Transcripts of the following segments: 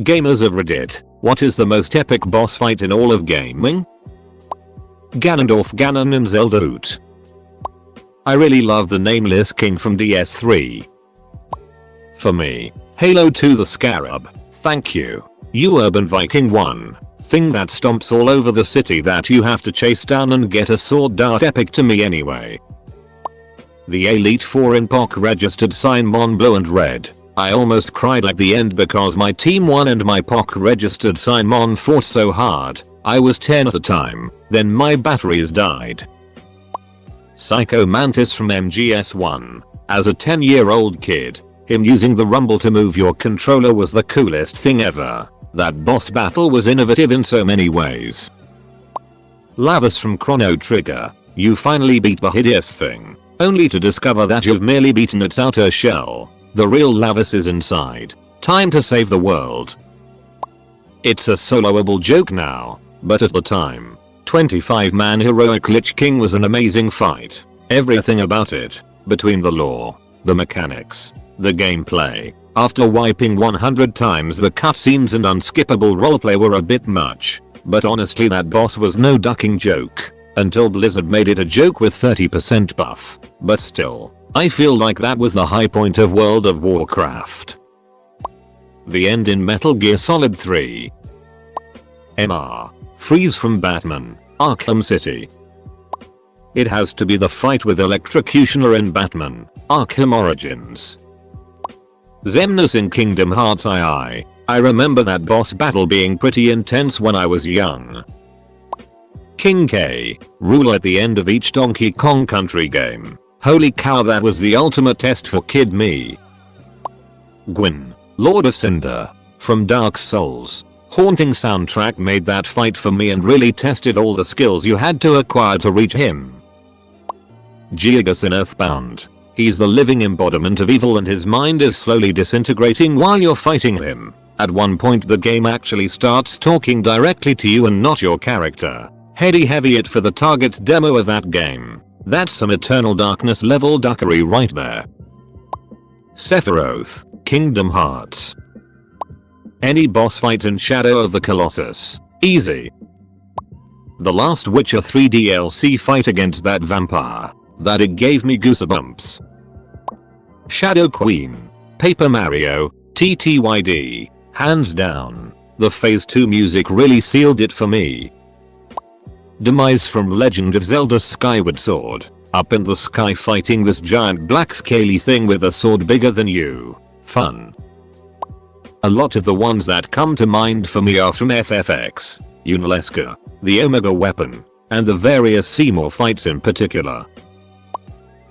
Gamers of Reddit, what is the most epic boss fight in all of gaming? Ganondorf Ganon in Zelda Root. I really love the Nameless King from DS3. For me, Halo 2 the Scarab, thank you. You Urban Viking 1. Thing that stomps all over the city that you have to chase down and get a sword dart epic to me anyway. The Elite 4 in POC registered sign Mon Blue and Red. I almost cried at the end because my team won and my POC registered sign Mon fought so hard. I was 10 at the time, then my batteries died. Psycho Mantis from MGS1. As a 10-year-old kid, him using the rumble to move your controller was the coolest thing ever. That boss battle was innovative in so many ways. Lavas from Chrono Trigger. You finally beat the hideous thing, only to discover that you've merely beaten its outer shell. The real Lavas is inside. Time to save the world. It's a soloable joke now, but at the time, 25-man heroic Lich King was an amazing fight. Everything about it, between the lore, the mechanics, the gameplay. After wiping 100 times, the cutscenes and unskippable roleplay were a bit much, but honestly that boss was no ducking joke, until Blizzard made it a joke with 30% buff. But still, I feel like that was the high point of World of Warcraft. The end in Metal Gear Solid 3. MR. Freeze from Batman, Arkham City. It has to be the fight with Electrocutioner in Batman, Arkham Origins. Xemnas in Kingdom Hearts II. I remember that boss battle being pretty intense when I was young. King K. Rool at the end of each Donkey Kong Country game. Holy cow, that was the ultimate test for kid me. Gwyn, Lord of Cinder. From Dark Souls. Haunting soundtrack made that fight for me and really tested all the skills you had to acquire to reach him. Gigas in Earthbound. He's the living embodiment of evil and his mind is slowly disintegrating while you're fighting him. At one point the game actually starts talking directly to you and not your character. Heady it for the target demo of that game. That's some Eternal Darkness level duckery right there. Sephiroth, Kingdom Hearts. Any boss fight in Shadow of the Colossus. Easy. The last Witcher 3 DLC fight against that vampire. That it gave me goosebumps. Shadow Queen. Paper Mario. TTYD. Hands down. The Phase 2 music really sealed it for me. Demise from Legend of Zelda Skyward Sword. Up in the sky fighting this giant black scaly thing with a sword bigger than you. Fun. A lot of the ones that come to mind for me are from FFX, Unalesca, the Omega Weapon, and the various Seymour fights in particular.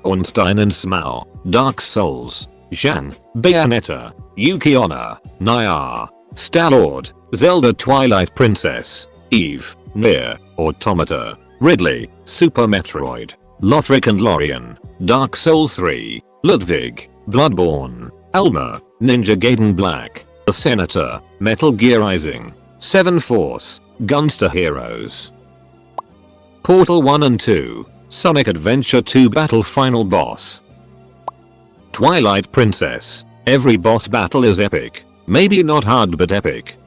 Ornstein and Smaug, Dark Souls, Jeanne, Bayonetta, Yuki-Onna, Nyar, Star-Lord, Zelda Twilight Princess, Eve, Nier, Automata, Ridley, Super Metroid, Lothric and Lorien, Dark Souls 3, Ludwig, Bloodborne, Alma, Ninja Gaiden Black, The Senator, Metal Gear Rising, 7 Force, Gunster Heroes. Portal 1 and 2, Sonic Adventure 2 Battle Final Boss. Twilight Princess, every boss battle is epic, maybe not hard but epic.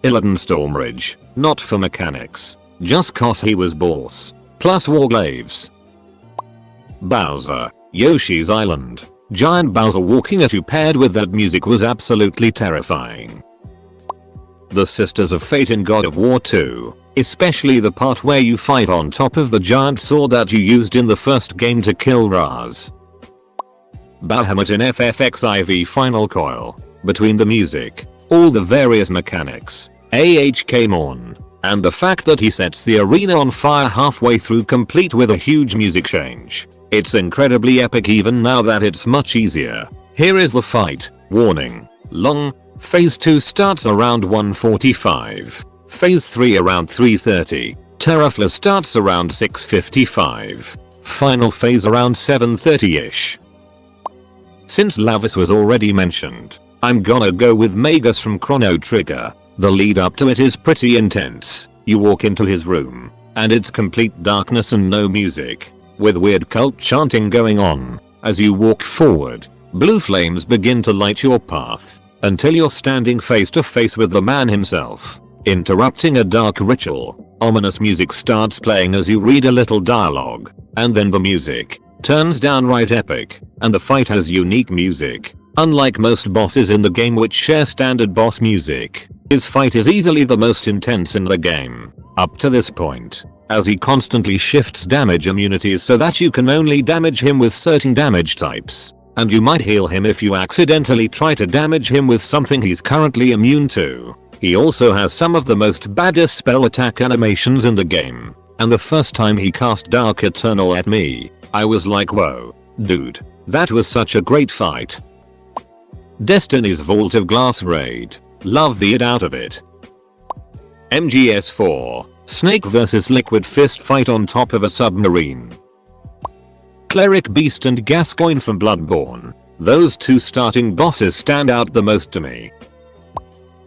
Illidan Stormridge, not for mechanics, just cause he was boss, plus Warglaves. Bowser, Yoshi's Island, giant Bowser walking at you paired with that music was absolutely terrifying. The Sisters of Fate in God of War 2, especially the part where you fight on top of the giant sword that you used in the first game to kill Raz. Bahamut in FFX IV Final Coil, between the music, all the various mechanics, AHK Morn, and the fact that he sets the arena on fire halfway through complete with a huge music change. It's incredibly epic even now that it's much easier. Here is the fight. Warning. Long. Phase 2 starts around 1:45. Phase 3 around 3:30. Terraflow starts around 6:55. Final phase around 7:30ish. Since Lavas was already mentioned, I'm gonna go with Magus from Chrono Trigger. The lead up to it is pretty intense. You walk into his room, and it's complete darkness and no music, with weird cult chanting going on. As you walk forward, blue flames begin to light your path. until you're standing face to face with the man himself, interrupting a dark ritual. Ominous music starts playing as you read a little dialogue, and then the music turns downright epic, and the fight has unique music. Unlike most bosses in the game which share standard boss music, his fight is easily the most intense in the game, up to this point, as he constantly shifts damage immunities so that you can only damage him with certain damage types, and you might heal him if you accidentally try to damage him with something he's currently immune to. He also has some of the most badass spell attack animations in the game, and the first time he cast Dark Eternal at me, I was like, whoa, dude, that was such a great fight. Destiny's Vault of Glass raid, love the it out of it. MGS4, Snake vs Liquid Fist fight on top of a submarine. Cleric Beast and Gascoigne from Bloodborne, those two starting bosses stand out the most to me.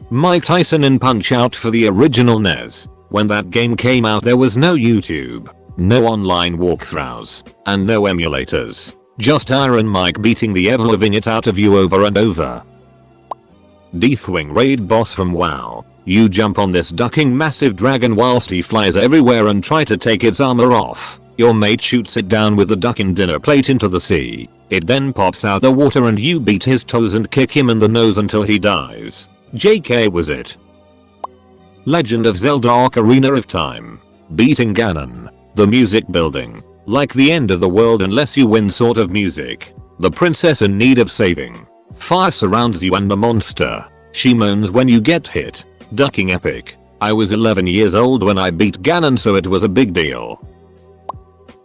Mike Tyson in Punch-Out for the original NES. When that game came out there was no YouTube, no online walkthroughs, and no emulators. Just Iron Mike beating the ever-living it out of you over and over. Deathwing raid boss from WoW. You jump on this ducking massive dragon whilst he flies everywhere and try to take its armor off. Your mate shoots it down with the ducking dinner plate into the sea. It then pops out the water and you beat his toes and kick him in the nose until he dies. JK was it. Legend of Zelda Ocarina of Time. Beating Ganon. The music building. Like the end of the world unless you win sort of music. The princess in need of saving. Fire surrounds you and the monster. She moans when you get hit. Ducking epic. I was 11 years old when I beat Ganon so it was a big deal.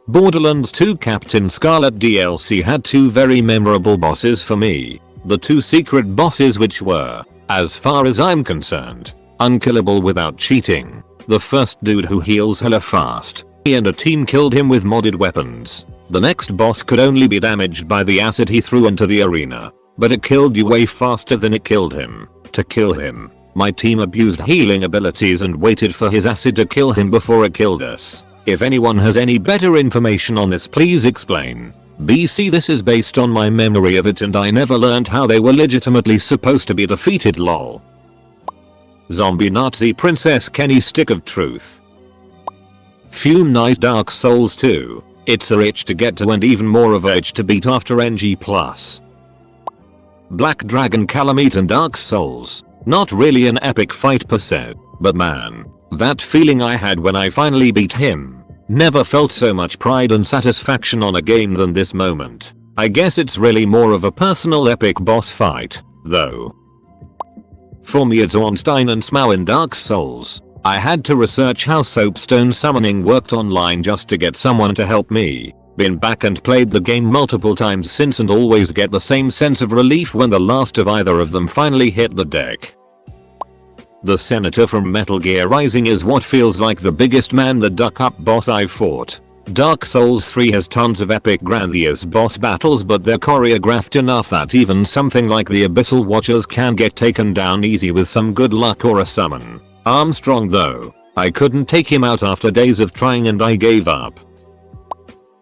Borderlands 2 Captain Scarlet DLC had two very memorable bosses for me. The two secret bosses which were, as far as I'm concerned, unkillable without cheating. The first dude who heals hella fast. He and a team killed him with modded weapons. The next boss could only be damaged by the acid he threw into the arena. But it killed you way faster than it killed him. To kill him, my team abused healing abilities and waited for his acid to kill him before it killed us. If anyone has any better information on this please explain. BC this is based on my memory of it and I never learned how they were legitimately supposed to be defeated lol. Zombie Nazi Princess Kenny Stick of Truth. Fume Knight Dark Souls 2. It's a itch to get to and even more of a itch to beat after NG+. Black Dragon Calamite and Dark Souls. Not really an epic fight per se, but man, that feeling I had when I finally beat him. Never felt so much pride and satisfaction on a game than this moment. I guess it's really more of a personal epic boss fight, though. For me it's Ornstein and Smough in Dark Souls. I had to research how soapstone summoning worked online just to get someone to help me. Been back and played the game multiple times since and always get the same sense of relief when the last of either of them finally hit the deck. The Senator from Metal Gear Rising is what feels like the biggest man the duck up boss I've fought. Dark Souls 3 has tons of epic grandiose boss battles but they're choreographed enough that even something like the Abyssal Watchers can get taken down easy with some good luck or a summon. Armstrong though, I couldn't take him out after days of trying and I gave up.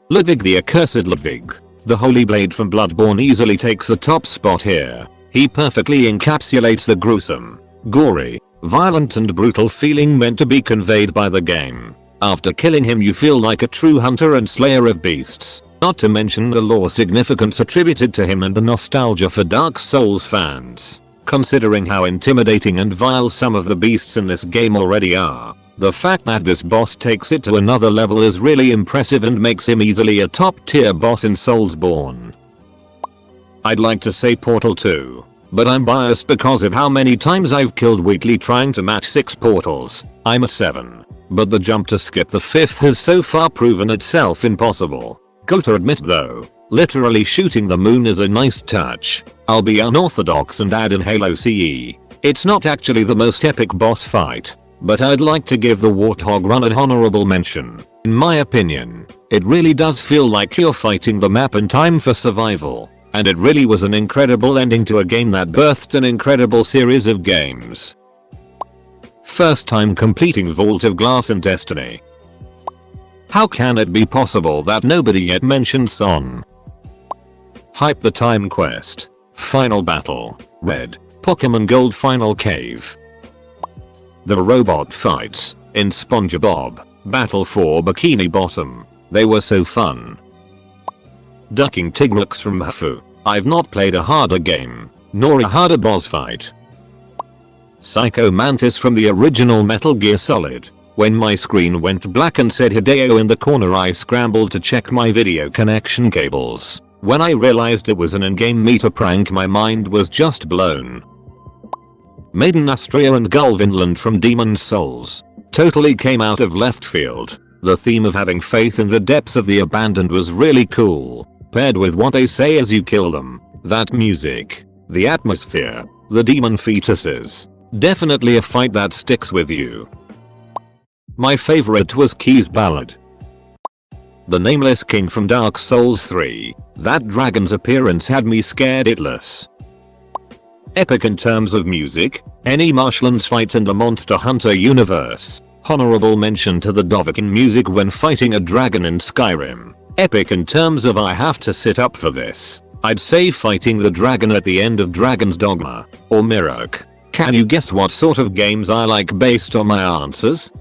Ludwig the Accursed Ludwig. The Holy Blade from Bloodborne easily takes the top spot here. He perfectly encapsulates the gruesome, gory, violent and brutal feeling meant to be conveyed by the game. After killing him you feel like a true hunter and slayer of beasts. Not to mention the lore significance attributed to him and the nostalgia for Dark Souls fans. Considering how intimidating and vile some of the beasts in this game already are. The fact that this boss takes it to another level is really impressive and makes him easily a top tier boss in Soulsborne. I'd like to say Portal 2, but I'm biased because of how many times I've killed Wheatley trying to match 6 portals. I'm at 7. But the jump to skip the 5th has so far proven itself impossible. Gotta admit though, literally shooting the moon is a nice touch. I'll be unorthodox and add in Halo CE. It's not actually the most epic boss fight. But I'd like to give the Warthog Run an honorable mention. In my opinion, it really does feel like you're fighting the map and time for survival. And it really was an incredible ending to a game that birthed an incredible series of games. First time completing Vault of Glass in Destiny. How can it be possible that nobody yet mentioned Son? Hype the Time Quest. Final Battle. Red. Pokemon Gold Final Cave. The robot fights in SpongeBob Battle for Bikini Bottom. They were so fun. Ducking Tigrux from Hafu. I've not played a harder game, nor a harder boss fight. Psycho Mantis from the original Metal Gear Solid. When my screen went black and said Hideo in the corner, I scrambled to check my video connection cables. When I realized it was an in-game meter prank, my mind was just blown. Maiden Astria and Gull Vinland from Demon's Souls. Totally came out of left field. The theme of having faith in the depths of the abandoned was really cool, paired with what they say as you kill them. That music, the atmosphere, the demon fetuses. Definitely a fight that sticks with you. My favorite was Key's Ballad. The Nameless King from Dark Souls 3. That dragon's appearance had me scared shitless. Epic in terms of music, any Marshlands fight in the Monster Hunter universe. Honorable mention to the Dovahkiin music when fighting a dragon in Skyrim. Epic in terms of I have to sit up for this. I'd say fighting the dragon at the end of Dragon's Dogma or Mirok. Can you guess what sort of games I like based on my answers?